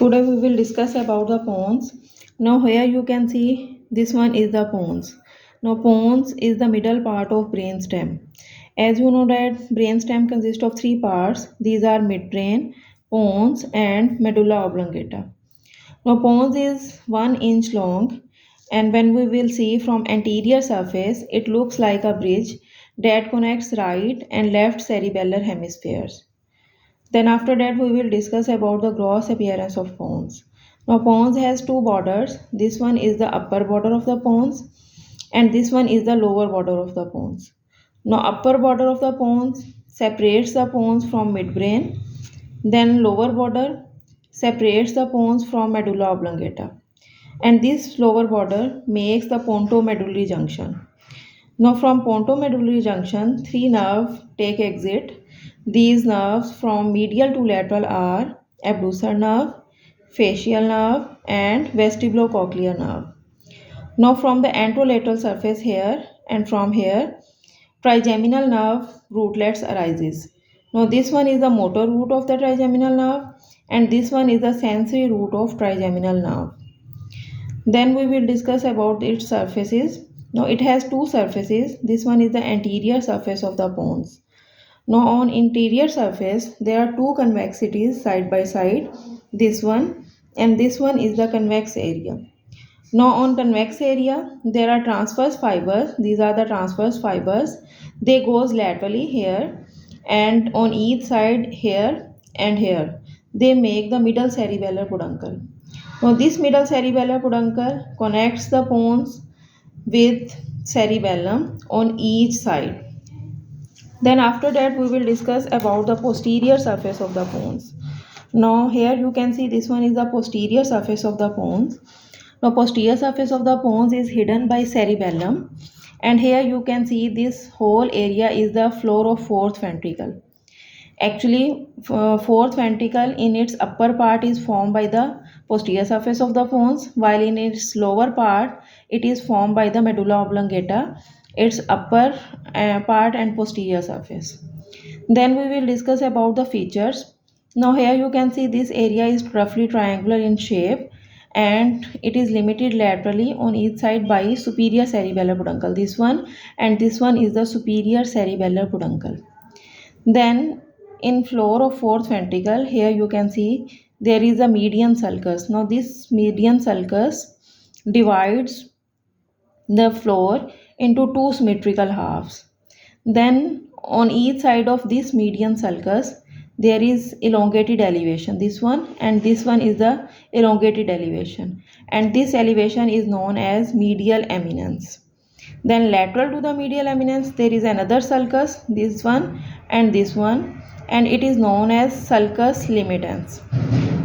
Today we will discuss about the pons. Now here you can see this one is the pons. Now pons is the middle part of brainstem. As you know that brainstem consists of three parts. These are midbrain, pons and medulla oblongata. Now pons is 1 inch long, and when we will see from anterior surface it looks like a bridge that connects right and left cerebellar hemispheres. Then after that we will discuss about the gross appearance of pons. Now pons has two borders. This one is the upper border of the pons and this one is the lower border of the pons. Now upper border of the pons separates the pons from midbrain. Then lower border separates the pons from medulla oblongata. And this lower border makes the pontomedullary junction. Now from pontomedullary junction, three nerves take exit. These nerves from medial to lateral are abductor nerve, facial nerve and vestibulocochlear nerve. Now from the anterolateral surface here and from here, trigeminal nerve rootlets arises. Now this one is the motor root of the trigeminal nerve and this one is the sensory root of trigeminal nerve. Then we will discuss about its surfaces. Now it has two surfaces. This one is the anterior surface of the pons. Now on interior surface there are two convexities side by side. This one and this one is the convex area. Now on convex area there are transverse fibers. These are the transverse fibers. They goes laterally here and on each side here and here. They make the middle cerebellar peduncle. Now this middle cerebellar peduncle connects the pons with cerebellum on each side. Then after that we will discuss about the posterior surface of the pons. Now here you can see this one is the posterior surface of the pons. Now posterior surface of the pons is hidden by cerebellum and here you can see this whole area is the floor of fourth ventricle. Actually, fourth ventricle in its upper part is formed by the posterior surface of the pons, while in its lower part it is formed by the medulla oblongata, its upper part and posterior surface. Then we will discuss about the features. Now here you can see this area is roughly triangular in shape and it is limited laterally on each side by superior cerebellar peduncle. This one and this one is the superior cerebellar peduncle. Then in floor of fourth ventricle, here you can see there is a median sulcus. Now this median sulcus divides the floor into two symmetrical halves. Then on each side of this median sulcus there is elongated elevation. This one and this one is the elongated elevation and this elevation is known as medial eminence. Then lateral to the medial eminence there is another sulcus, this one and this one, and it is known as sulcus limitans.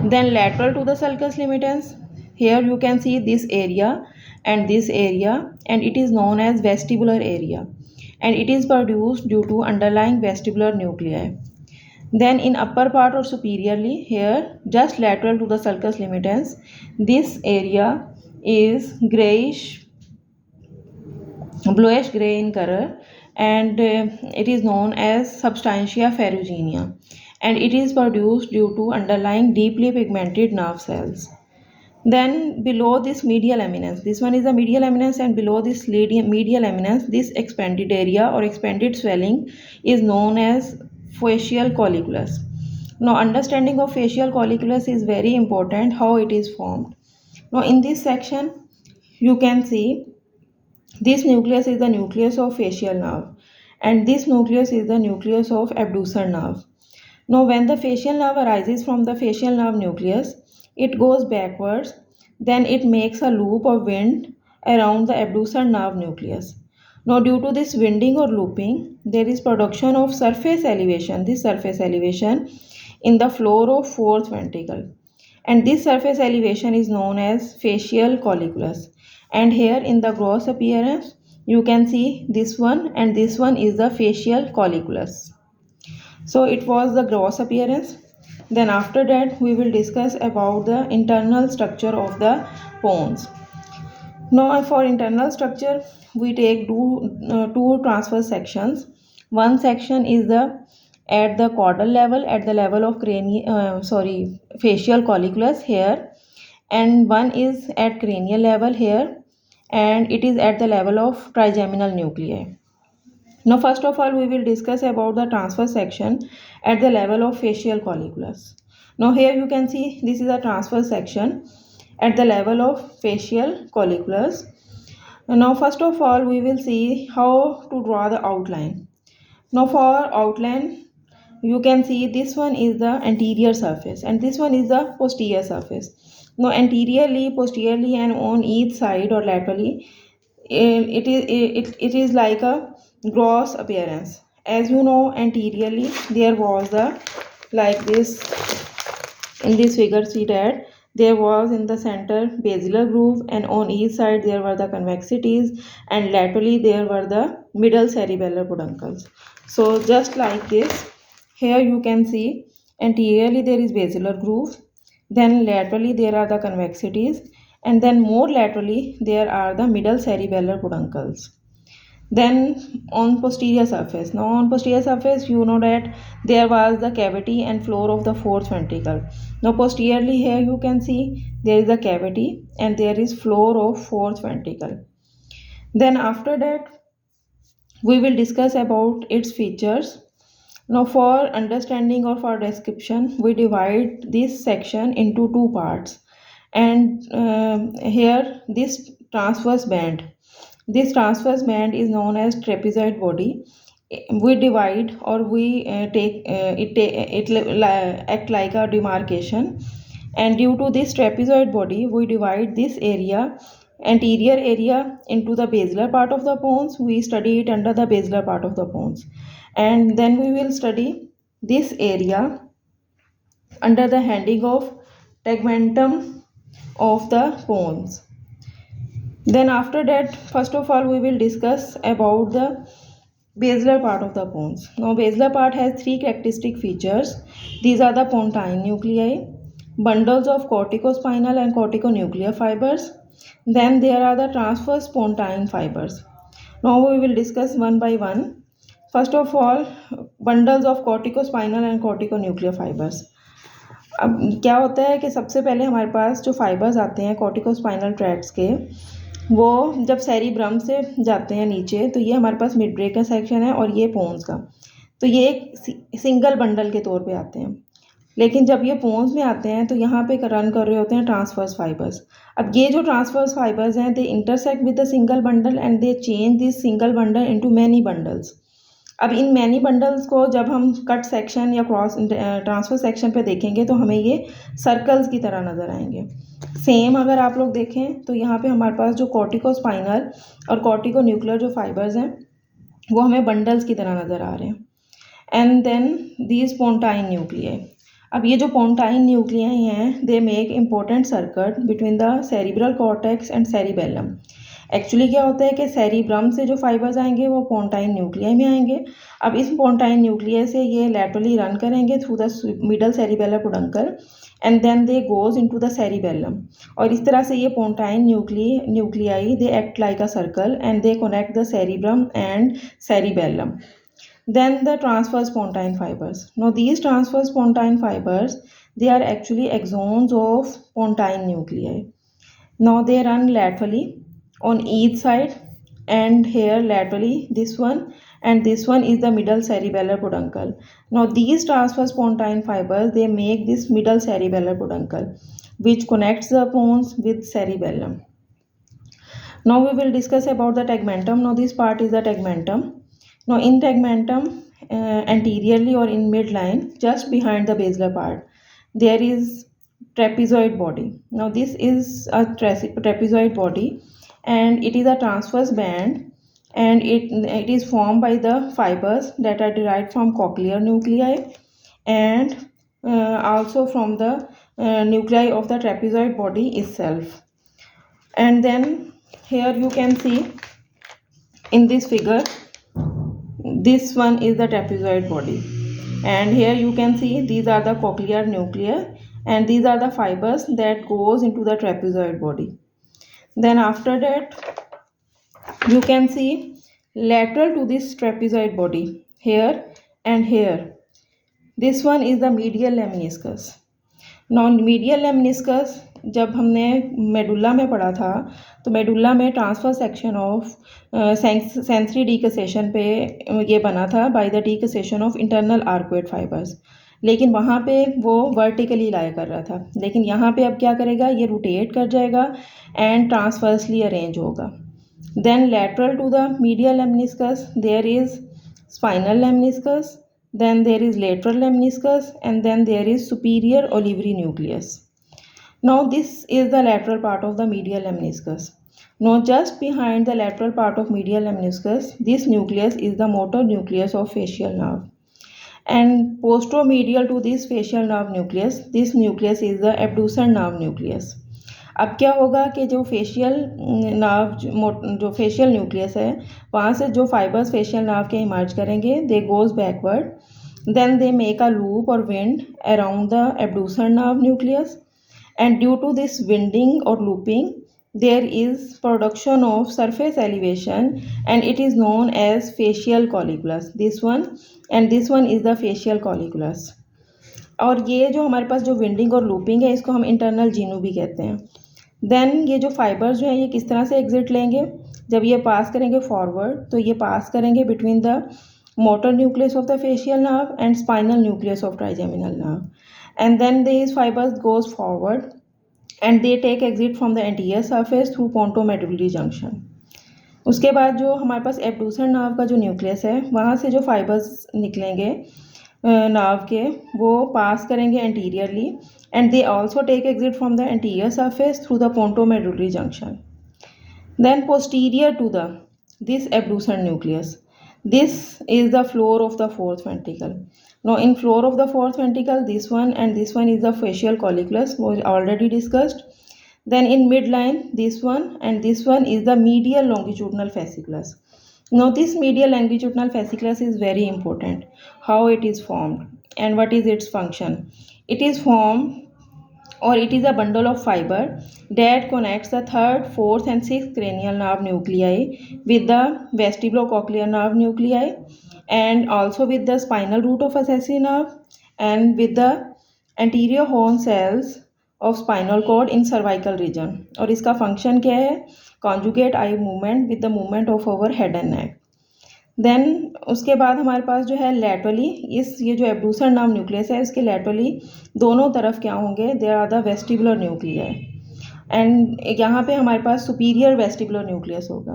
Then lateral to the sulcus limitans, here you can see this area and it is known as vestibular area and it is produced due to underlying vestibular nuclei. Then in upper part or superiorly, here just lateral to the sulcus limitans, this area is bluish gray in color and it is known as substantia ferruginea and it is produced due to underlying deeply pigmented nerve cells. Then below this medial eminence, this one is the medial eminence and below this medial eminence, this expanded area or expanded swelling is known as facial colliculus. Now understanding of facial colliculus is very important, how it is formed. Now in this section you can see this nucleus is the nucleus of facial nerve and this nucleus is the nucleus of abductor nerve. Now when the facial nerve arises from the facial nerve nucleus, it goes backwards, then it makes a loop of wind around the abductor nerve nucleus. Now due to this winding or looping, there is production of surface elevation, this surface elevation in the floor of fourth ventricle. And this surface elevation is known as facial colliculus. And here in the gross appearance, you can see this one and this one is the facial colliculus. So it was the gross appearance. Then after that we will discuss about the internal structure of the pons. Now for internal structure we take two transverse sections. One section is at the caudal level, at the level of facial colliculus here, and one is at cranial level here, and it is at the level of trigeminal nuclei. Now first of all we will discuss about the transverse section at the level of facial colliculus. Now here you can see this is a transverse section at the level of facial colliculus. Now first of all we will see how to draw the outline. Now for outline you can see this one is the anterior surface and this one is the posterior surface. Now anteriorly, posteriorly and on each side or laterally it is like a gross appearance. As you know, anteriorly there was the like this. In this figure see that there was in the center basilar groove and on each side there were the convexities and laterally there were the middle cerebellar peduncles. So just like this, here you can see anteriorly there is basilar groove, then laterally there are the convexities, and then more laterally there are the middle cerebellar peduncles. Then on posterior surface, now on posterior surface you know that there was the cavity and floor of the fourth ventricle. Now posteriorly here you can see there is a cavity and there is floor of fourth ventricle. Then after that we will discuss about its features. Now for understanding or for description we divide this section into two parts, and here this transverse band, this transverse band is known as trapezoid body. We divide or we act like a demarcation, and due to this trapezoid body we divide this area, anterior area, into the basilar part of the pons. We study it under the basilar part of the pons, and then we will study this area under the heading of tegmentum of the pons. Then after that, first of all we will discuss about the basilar part of the pons. Now basilar part has three characteristic features. These are the pontine nuclei, bundles of corticospinal and corticonuclear fibers. Then there are the transverse pontine fibers. Now we will discuss one by one. First of all, bundles of corticospinal and corticonuclear fibers. अब क्या होता है कि सबसे पहले हमारे पास जो फाइबर्स आते हैं कॉर्टिकोस्पाइनल ट्रैक्ट्स के, वो जब सेरिब्रम से जाते हैं नीचे, तो ये हमारे पास मिड ब्रेक का सेक्शन है और ये पोन्स का, तो ये एक सिंगल बंडल के तौर पे आते हैं। लेकिन जब ये पोन्स में आते हैं तो यहाँ पे रन कर रहे होते हैं ट्रांसवर्स फाइबर्स। अब ये जो ट्रांसवर्स फाइबर्स हैं they intersect with the single bundle and they change this single bundle into many bundles. अब इन मैनी बंडल्स को जब हम कट सेक्शन या क्रॉस ट्रांसफर सेक्शन पे देखेंगे तो हमें ये सर्कल्स की तरह नज़र आएंगे। सेम अगर आप लोग देखें तो यहाँ पे हमारे पास जो कॉर्टिकोस्पाइनल और कॉर्टिकोन्यूक्लियर जो फाइबर्स हैं वो हमें बंडल्स की तरह नज़र आ रहे हैं। And then these pontine nuclei, अब ये जो पोन्टाइन न्यूक्लियाई हैं they make important circuit between the cerebral cortex and cerebellum. Actually क्या होता है कि सेरिब्रम से जो फाइबर्स आएंगे वो पोन्टाइन न्यूक्लियाई में आएंगे। अब इस पोन्टाइन न्यूक्लियाई से ये लैटरली रन करेंगे through the middle cerebellar peduncle and then they goes into the cerebellum, और इस तरह से ये pontine nuclei they act like a circle and they connect the cerebrum and cerebellum. Then the transverse pontine fibers. Now these transverse pontine fibers, they are actually axons of pontine nuclei. Now they run laterally on each side, and here laterally this one, and this one is the middle cerebellar peduncle. Now these transverse pontine fibers, they make this middle cerebellar peduncle which connects the pons with cerebellum. Now we will discuss about the tegmentum. Now this part is the tegmentum. Now in tegmentum, anteriorly or in midline, just behind the basilar part, there is trapezoid body. Now this is a trapezoid body and it is a transverse band, and it is formed by the fibers that are derived from cochlear nuclei and also from the nuclei of the trapezoid body itself. And then here you can see in this figure, this one is the trapezoid body, and here you can see these are the cochlear nuclei and these are the fibers that goes into the trapezoid body. Then after that you can see lateral to this trapezoid body here and here, this one is the medial lemniscus. Non medial lemniscus जब हमने medulla में पढ़ा था, तो medulla में transfer section of sensory decussation पे ये बना था by the decussation of internal arcuate fibres, लेकिन वहाँ पे वो वर्टिकली लाया कर रहा था, लेकिन यहाँ पे अब क्या करेगा, ये रोटेट कर जाएगा एंड ट्रांसवर्सली अरेंज होगा। Then lateral to the medial lemniscus there is spinal lemniscus, then there is lateral lemniscus, and then there is superior olivary nucleus. Now this is the lateral part of the medial lemniscus. Now just behind the lateral part of medial lemniscus, this nucleus is the motor nucleus of facial nerve, and posteromedial to this facial nerve nucleus, this nucleus is the abducens nerve nucleus. अब क्या होगा कि जो facial nerve जो facial nucleus है, वहाँ से जो फाइबर्स फेशियल नर्व के इमर्ज करेंगे, they goes backward, then they make a loop और wind around the abducens nerve nucleus, and due to this winding और looping there is production of surface elevation, and it is known as facial colliculus, this one, and this one is the facial colliculus. और ये जो हमारे पास जो winding और looping है, इसको हम इंटरनल जीनू भी कहते हैं। देन ये जो फाइबर्स जो हैं, ये किस तरह से एग्जिट लेंगे, जब ये पास करेंगे फॉरवर्ड, तो ये पास करेंगे between the motor nucleus of the facial nerve and spinal nucleus of trigeminal nerve, and then these fibres goes forward and they take exit from the anterior surface through pontomedullary junction. उसके बाद जो हमारे पास एब्ड्यूसन nerve का जो nucleus है, वहाँ से जो फाइबर्स निकलेंगे नर्व के, वो पास करेंगे anteriorly, and they also take exit from the anterior surface through the pontomedullary junction. Then posterior to this abducens nucleus, this is the floor of the fourth ventricle. Now in floor of the fourth ventricle, this one and this one is the facial colliculus, was already discussed. Then in midline, this one and this one is the medial longitudinal fasciculus. Now this medial longitudinal fasciculus is very important. How it is formed and what is its function? It is formed, or it is a bundle of fiber that connects the third, fourth and sixth cranial nerve nuclei with the vestibulocochlear nerve nuclei, and also with the spinal root of accessory nerve, and with the anterior horn cells of spinal cord in cervical region. और इसका function क्या है? Conjugate eye movement with the movement of our head and neck. Then उसके बाद हमारे पास जो है लैटरली, ये जो एब्ड्यूसन नर्व न्यूक्लियस है, इसके लैटरली दोनों तरफ क्या होंगे, there are the vestibular nuclei, and यहाँ पे हमारे पास सुपीरियर वेस्टिबुलर न्यूक्लियस होगा।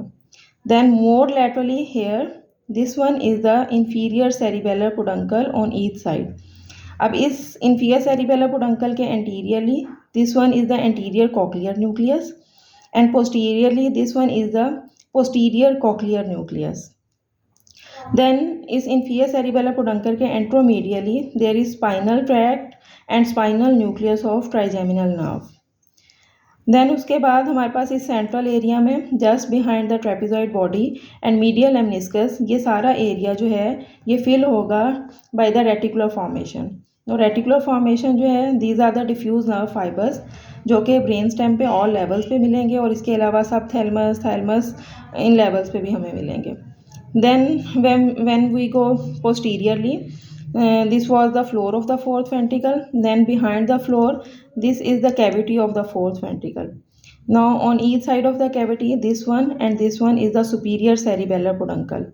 Then more laterally here, this one is the inferior cerebellar peduncle on each side. अब इस इंफीरियर सेरिबेलर पुडंकल के anteriorly, this one is the anterior cochlear nucleus, and posteriorly this one is the posterior cochlear nucleus. Then इस inferior cerebellar peduncle के anteromedially there is spinal tract and spinal nucleus of trigeminal nerve. Then उसके बाद हमारे पास इस central area में just behind the trapezoid body and medial lemniscus, ये सारा एरिया जो है ये फिल होगा बाय द रेटिकुलर फॉर्मेशन। और रेटिकुलर फॉर्मेशन जो है, these are the diffuse nerve fibres, जो कि ब्रेन स्टेम पे ऑल लेवल्स पे मिलेंगे, और इसके अलावा सब थैलमस इन लेवल्स पे भी हमें मिलेंगे। Then when we go posteriorly, this was the floor of the fourth ventricle. Then behind the floor, this is the cavity of the fourth ventricle. Now on each side of the cavity, this one and this one is the superior cerebellar peduncle.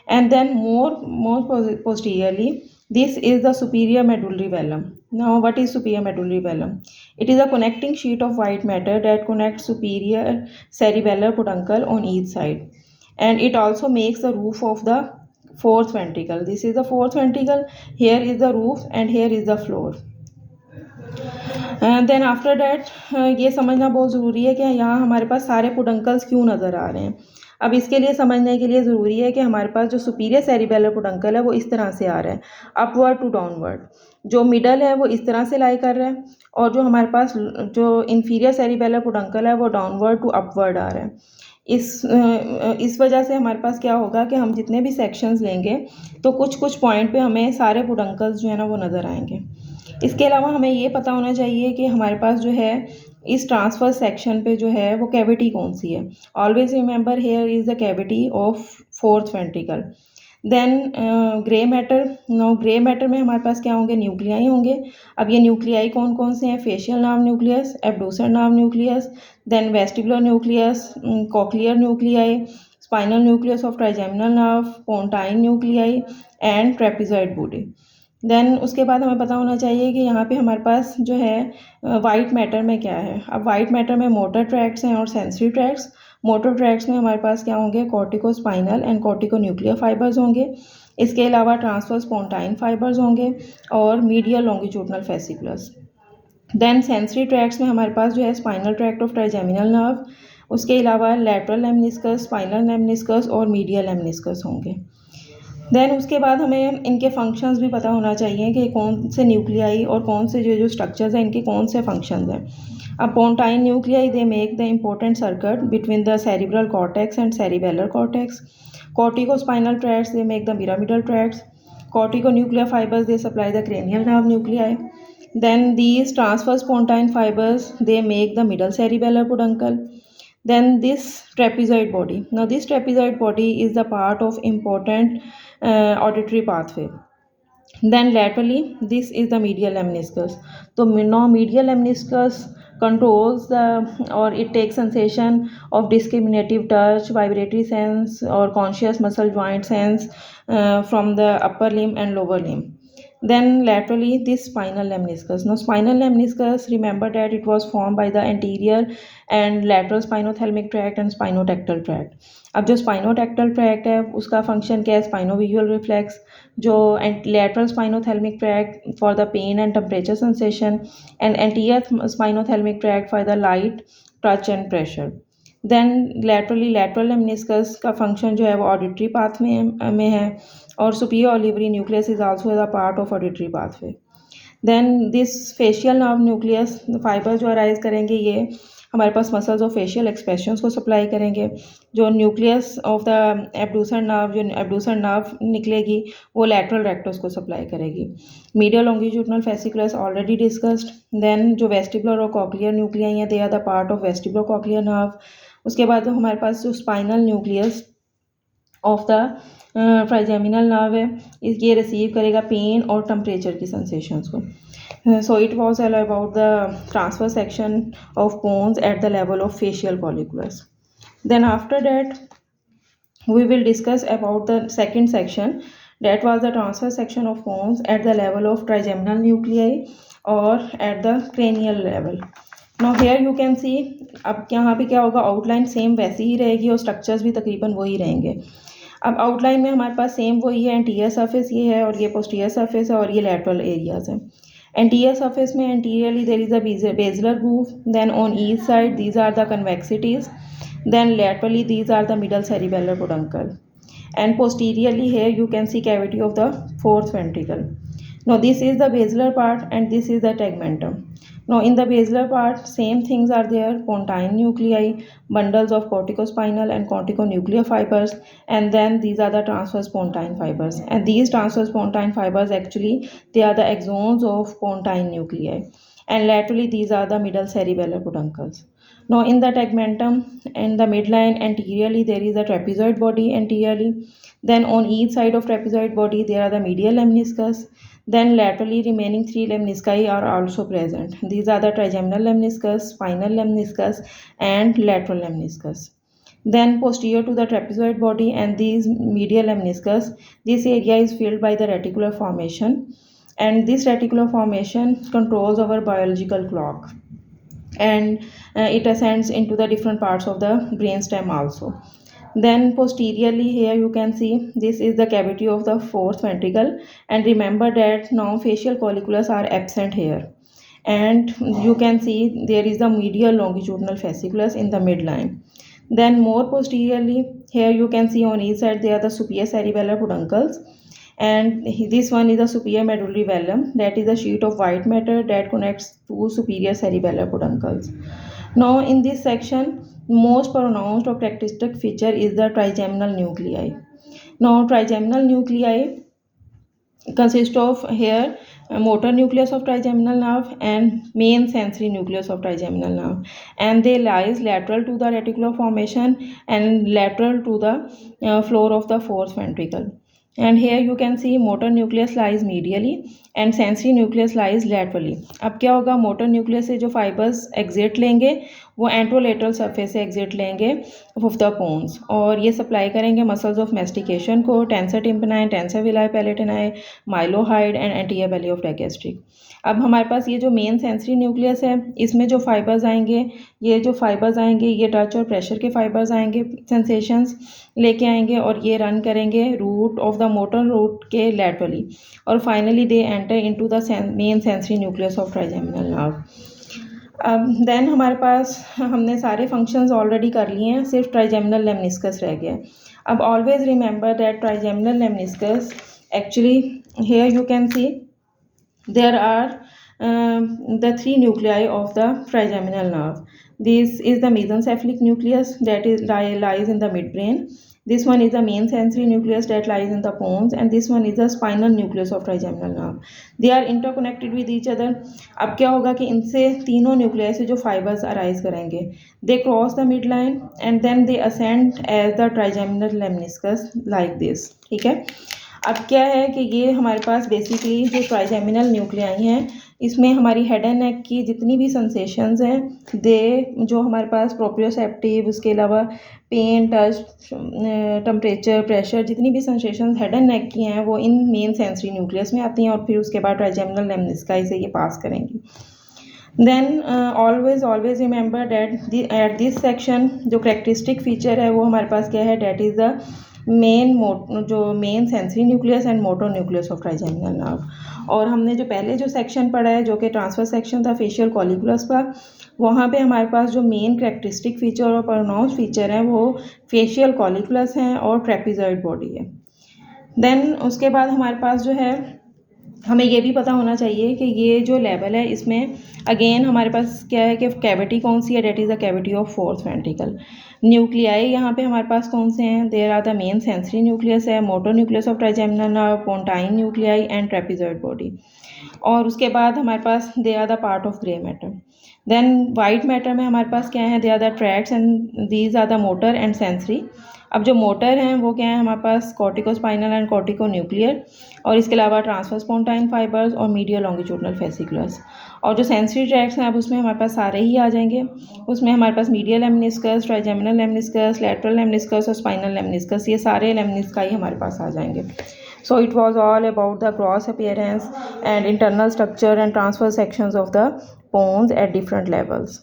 And then more posteriorly, this is the superior medullary velum. Now what is superior medullary velum? It is a connecting sheet of white matter that connects superior cerebellar peduncle on each side. And it also makes the roof of the fourth ventricle. This is the fourth ventricle, here is the roof and here is the floor. And then after that, ये समझना बहुत ज़रूरी है कि यहाँ हमारे पास सारे पुडंकल्स क्यों नज़र आ रहे हैं। अब इसके लिए समझने के लिए ज़रूरी है कि हमारे पास जो सुपीरियर सेरिबेलर पुडंकल है वो इस तरह से आ रहा है, अपवर्ड टू डाउनवर्ड। जो मिडल है वो इस तरह से लाई कर रहा है, और जो हमारे पास जो इंफीरियर सेरिबेलर पुडंकल है वो डाउनवर्ड टू अपवर्ड आ रहा है। इस वजह से हमारे पास क्या होगा कि हम जितने भी सेक्शंस लेंगे तो कुछ कुछ पॉइंट पे हमें सारे पुडंकल्स जो है ना वो नज़र आएंगे। इसके अलावा हमें ये पता होना चाहिए कि हमारे पास जो है इस ट्रांसफर सेक्शन पे जो है वो कैविटी कौन सी है। Always remember here is the cavity of fourth ventricle. Then grey matter, no grey matter में हमारे पास क्या होंगे, न्यूक्लियाई होंगे। अब ये न्यूक्लियाई कौन कौन से हैं, facial nerve nucleus, abducens nerve nucleus, then vestibular nucleus, cochlear nuclei, spinal nucleus of trigeminal nerve, pontine nuclei and trapezoid body. Then उसके बाद हमें पता होना चाहिए कि यहाँ पे हमारे पास जो है वाइट मैटर में क्या है। अब वाइट मैटर में मोटर ट्रैक्ट्स हैं और सेंसरी ट्रैक्ट्स। मोटर ट्रैक्ट्स में हमारे पास क्या होंगे, cortico spinal and cortico nuclear fibres होंगे। इसके अलावा ट्रांसवर्स पोंटाइन फाइबर्स होंगे और medial longitudinal fasciculus. Then sensory tracts में हमारे पास जो है spinal tract of trigeminal nerve, उसके अलावा लैटरल लेमनिस्कस, स्पाइनल लेमनिस्कस और मीडियल लेमनिस्कस होंगे। देन उसके बाद हमें इनके फंक्शंस भी पता होना चाहिए कि कौन से न्यूक्लियाई और कौन से जो जो स्ट्रक्चर्स हैं इनके कौन से फंक्शंस हैं। अब pontine nuclei they make the important circuit between the cerebral cortex and cerebellar cortex. Cortico spinal tracts they make the pyramidal tracts. Cortico nuclear fibres they supply the cranial nerve nuclei. Then these transverse pontine fibers they make the middle cerebellar peduncle. Then this trapezoid body, now this trapezoid body is the part of important auditory pathway. Then laterally this is the medial lemniscus. So now medial lemniscus controls the, or it takes sensation of discriminative touch, vibratory sense or conscious muscle joint sense from the upper limb and lower limb. Then laterally this spinal lemniscus. Now spinal lemniscus, remember that it was formed by the anterior and lateral spinothalamic tract and spinotactal tract. अब जो spinotactal tract है उसका function क्या है, spinovidual reflex, जो lateral spinothalamic tract for the pain and temperature sensation and anterior spinothalamic tract for the light, touch and pressure. Then laterally lateral lemniscus का function जो है वो ऑडिटरी पाथ में है और superior olivary nucleus is also the part of auditory pathway. Then this facial nerve nucleus fibre जो arise करेंगे ये हमारे पास मसल्स ऑफ फेशियल एक्सप्रेशंस को सप्लाई करेंगे। जो nucleus of the abducens nerve, जो एब्डूसर नर्व निकलेगी वो लैटरल रेक्टस को सप्लाई करेगी। Medial longitudinal fasciculus already discussed. Then जो वेस्टिबुलर और कॉक्लियर न्यूक्लियाई हैं they are the part of vestibular cochlear nerve. उसके बाद हमारे पास जो spinal nucleus of the trigeminal nerve है ये रिसीव करेगा पेन और टेम्परेचर की सेंसेशंस को। So it was all about the transverse section of bones at the level of facial colliculus. Then after that we will discuss about the second section, that was the transverse section of bones at the level of trigeminal nuclei or at the cranial level. Now here you can see, अब यहाँ पे क्या होगा, outline same वैसी ही रहेगी और structures भी तकरीबन वही रहेंगे। अब आउटलाइन में हमारे पास सेम वही है, एंटीरियर सरफेस ये है और ये पोस्टीरियर सरफेस है और ये लैटरल एरियाज है। Anterior surface में anteriorly there is a basilar groove, then on each side these are the convexities, then laterally these are the middle cerebellar peduncle, and posteriorly here you can see cavity of the fourth ventricle. Now this is the basilar part and this is the tegmentum. Now in the basilar part same things are there, pontine nuclei, bundles of corticospinal and corticonuclear fibers, and then these are the transverse pontine fibers, and these transverse pontine fibers actually they are the axons of pontine nuclei, and laterally these are the middle cerebellar peduncles. Now in the tegmentum and the midline anteriorly there is a trapezoid body anteriorly, then on each side of trapezoid body there are the medial lemniscus, then laterally remaining three lemnisci are also present. These are the trigeminal lemniscus, spinal lemniscus and lateral lemniscus. Then posterior to the trapezoid body and these medial lemniscus, this area is filled by the reticular formation, and this reticular formation controls our biological clock, and it ascends into the different parts of the brainstem also. Then posteriorly here you can see this is the cavity of the fourth ventricle, and remember that now facial colliculus are absent here, and you can see there is the medial longitudinal fasciculus in the midline. Then more posteriorly here you can see on each side there are the superior cerebellar peduncles, and this one is the superior medullary vellum, that is a sheet of white matter that connects two superior cerebellar peduncles. Now in this section most pronounced or characteristic feature is the trigeminal nuclei. Now trigeminal nuclei consist of here motor nucleus of trigeminal nerve and main sensory nucleus of trigeminal nerve, and they lies lateral to the reticular formation and lateral to the floor of the fourth ventricle. and here you can see motor nucleus lies medially and sensory nucleus lies laterally. अब क्या होगा, motor nucleus से जो fibres exit लेंगे वो anterolateral surface से exit लेंगे of the pons और ये सप्लाई करेंगे मसल्स ऑफ मेस्टिकेशन को, tensor tympani, tensor veli palatini, mylohyoid and anterior belly of digastric. अब हमारे पास ये जो मेन सेंसरी न्यूक्लियस है इसमें जो फाइबर्स आएंगे, ये जो फाइबर्स आएंगे ये टच और प्रेशर के फाइबर्स आएंगे, सेंसेशंस लेके आएंगे और ये रन करेंगे root of the motor root के लैटरली और finally they enter into the main sensory nucleus of trigeminal nerve. Then हमारे पास हमने सारे फंक्शंस ऑलरेडी कर लिए हैं, सिर्फ ट्राइजेमिनल लेमनिस्कस रह गया। अब always remember that trigeminal lemniscus actually here you can see there are the three nuclei of the trigeminal nerve. This is the mesencephalic nucleus that is lies in the midbrain. This one is the main sensory nucleus that lies in the pons, and this one is the spinal nucleus of trigeminal nerve. They are interconnected with each other. अब क्या होगा कि इनसे तीनों nuclei से जो fibres arise करेंगे, they cross the midline and then they ascend as the trigeminal lemniscus like this. ठीक है। अब क्या है कि ये हमारे पास बेसिकली जो ट्राइजेमिनल न्यूक्लियाई हैं इसमें हमारी हेड एंड नेक की जितनी भी सेंसेशंस हैं दे जो हमारे पास प्रोप्रियोसेप्टिव, उसके अलावा पेन, टच, टेम्परेचर, प्रेशर, जितनी भी सेंसेशंस हेड एंड नेक की हैं वो इन मेन सेंसरी न्यूक्लियस में आती हैं और फिर उसके बाद ट्राइजेमिनल लेमनिस्काई से ये पास करेंगी। Then always remember that at this section जो करेक्टरिस्टिक फीचर है वो हमारे पास क्या है, that is the main sensory nucleus and motor nucleus of trigeminal nerve. और हमने जो पहले जो सेक्शन पढ़ा है जो कि ट्रांसफर सेक्शन था फेशियल कॉलिकुलस का, वहाँ पे हमारे पास जो मेन करेक्टरिस्टिक फीचर और प्रोनाउंस फीचर हैं वो फेशियल कॉलिकुलस हैं और ट्रेपेजॉइड बॉडी है। देन उसके बाद हमारे पास जो है हमें ये भी पता होना चाहिए कि ये जो लेवल है इसमें अगेन हमारे पास क्या है कि कैविटी कौन सी है, that is the cavity of fourth ventricle. Nuclei यहाँ पे हमारे पास कौन से हैं, there are the main sensory nucleus है, motor nucleus of trigeminal nerve, pontine nuclei and trapezoid body. और उसके बाद हमारे पास they are the part of grey matter. Then white matter में हमारे पास क्या है, they are the tracts and these are the motor and sensory. अब जो मोटर हैं वो क्या है हमारे पास कॉर्टिकोस्पाइनल एंड कॉर्टिको न्यूक्लियर और इसके अलावा ट्रांसवर्स पोंटाइन फाइबर्स और मीडियल लॉन्गिट्यूडनल फेसिकुलर्स। और जो सेंसरी ट्रैक्ट्स हैं अब उसमें हमारे पास सारे ही आ जाएंगे, उसमें हमारे पास मीडियल लेमनिस्कस, ट्राइजेमिनल लेमनिस्कस, लैटरल लेमनिस्कस और स्पाइनल लेमनिस्कस, ये सारे लेमनिस्काई हमारे पास आ जाएंगे। So it was all about the gross appearance and internal structure and transverse sections of the bones at different levels.